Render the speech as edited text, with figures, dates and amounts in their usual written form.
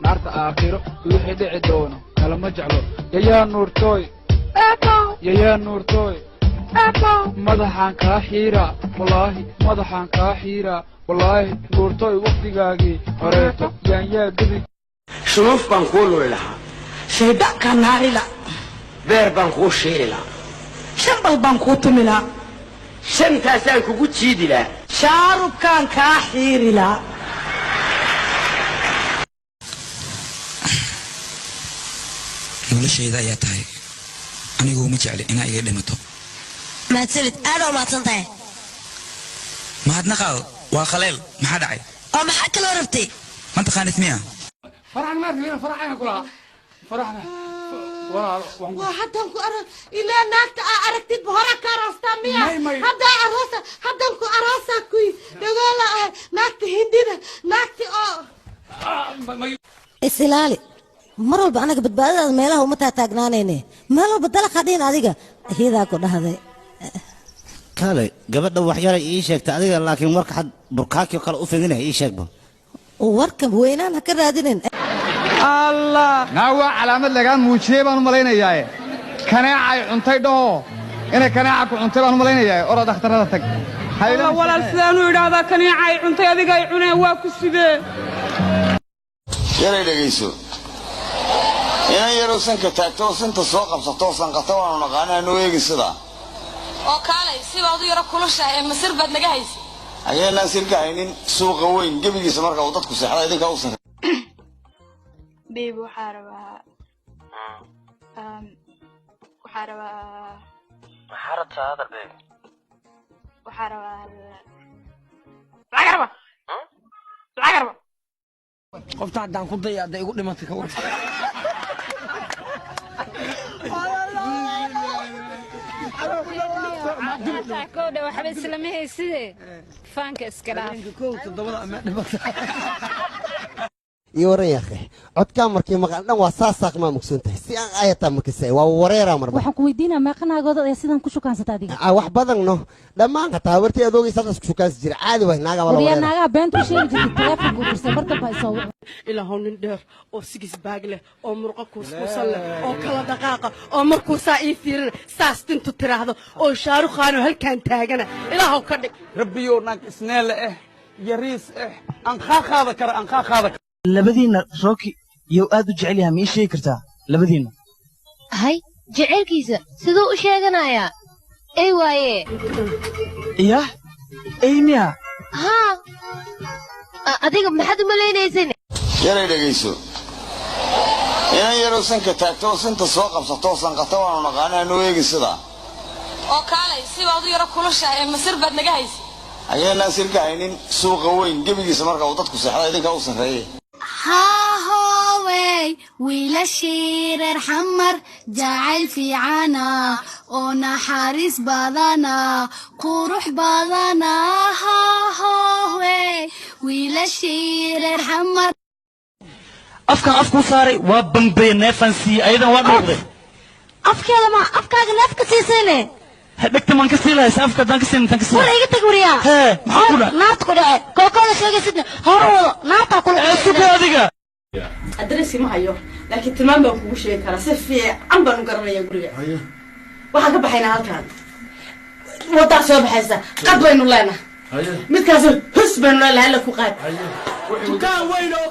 نارت آخره ويحي دعي دونه كلا مجعله يا نور توي يا نور توي مدحان كاحيرا والله مدحان كاحيرا والله نور توي وقتي قاقي هريتو يا قبي شنوف بنقولوا لها شيداء كان نارلا بير بنقول شيلا شنبل بنقوت ملا شنتا سانكو قتشيدي لا شارب كان كاحيري لا noloshayda ayaa tahay anigu ma jecli inaa iga dhimato ما تسلت أنا وما تصنطي mahadnaqaad waa khaleel maxaa dhacay أو ما حكى لو ربتي ma taqaanid miya فرحنا ما في فرحنا كلها فرحنا وحتى نكو إلا ناكت أركتي بهرا كاراستا ميا هدا أراسا هدا نكو أراسا كوي دغالا ناكت هندينا ناكت السلالي مرة بأنا بتبادل ميلها ومتى تاجنانيني ماله بدل خدين هذيك هذا كله هذا كالي قبل وحياة إيشك تعذيق لكن ورك حد بركاكي وقال أفنينه إيشك به ووركب وين أنا كرادين الله ناوى علامة لقان موشي بانو ملاينا ياي كناعي انتي دو إنا كناعك انتي بانو ملاينا ياي أراد اخترادتك الله ولا الفلانو إذا كناعي انتي هذيك يعونه واكو السيدة يلا دقيسو إنا يرو سنك تاكتو سنت سوق بسطو سنقطو ونقانا نويقي صدا oo kaalay si baad u yara kulusha ee masir baad naga haysi ayaan sirka haynin suuqa weyn gabigiisa marka uu dadku seexday idinka u san beeb waxaraba maxarata hada beeb waxaraba qofta hadaan ku dayaada igu dhimatay ka war كودا وحبي سلامي سيدي فانك اسكلاف يوري يا أخي عد كامركي مقالنا واساسك ما مكسونته سيان آية مكسي ووريرا مربع waxaan ku weydiinaa meeqana go'da ee sidan ku shukaansataa adiga wax badan no dhamaan ka taawartii adoogi sadas ku shukaas jir caadi way naaga wala wariya naaga beentu sheegi jirtay telefoonku dirsan marta baa soo ilaa hoonin dheer oo sigis baag leh oo murqo kuuskuusan leh oo kala dhaqaaqa oo markuu saa ii fiirin saas tintu tiraahdo oo shaaruqaano halkaan taagana ilaahow ka dhig rabbiyo naag isneele yariis aan qaaqaada kara aan qaaqaada labadiina rooki yow aad u jecel yahay ma ii sheegi kartaa labadiina hay jecelkiisa sidoo u sheeganayaa ay waaye yah aymiya ha adiga maxaad u malaynaysan yala dhageyso inaan yaro sanka taagto santa soo qabsato sanqato waan naqaanaa nooyegi sida oo kaalay si baad u yara kulusha ee masir baad naga haysi ayaan sirka haynin suuqa weyn gabigiisa marka uu dadku seexday idinka u sareeyay ها هوي ويلا شير حمر جعل في عنا ونحارس بدنا قروح بدنا ها هوي ويلا شير حمر afkan afku saaray waa bambay neefansi aydan waa dhaqday afkeeda ma afkaaga neefka siisayne dhagta man ka siilays afka dan ka siin tan ka siin war iga tag wariya hee maxaa ku dhac naarta ku dhacay kookada sheegaysidna hor wado naarta ku dhacay suuqa adiga adresi ma hayo laakiin tilmaam baan kugu sheegi karaa si fiican baan u garanayaa guriga waxaan ka baxaynaa halkaan wadaa soo baxaysa qad baynu leenahay midkaas hus baynu leenahay la ku qaad dukaan weyn oo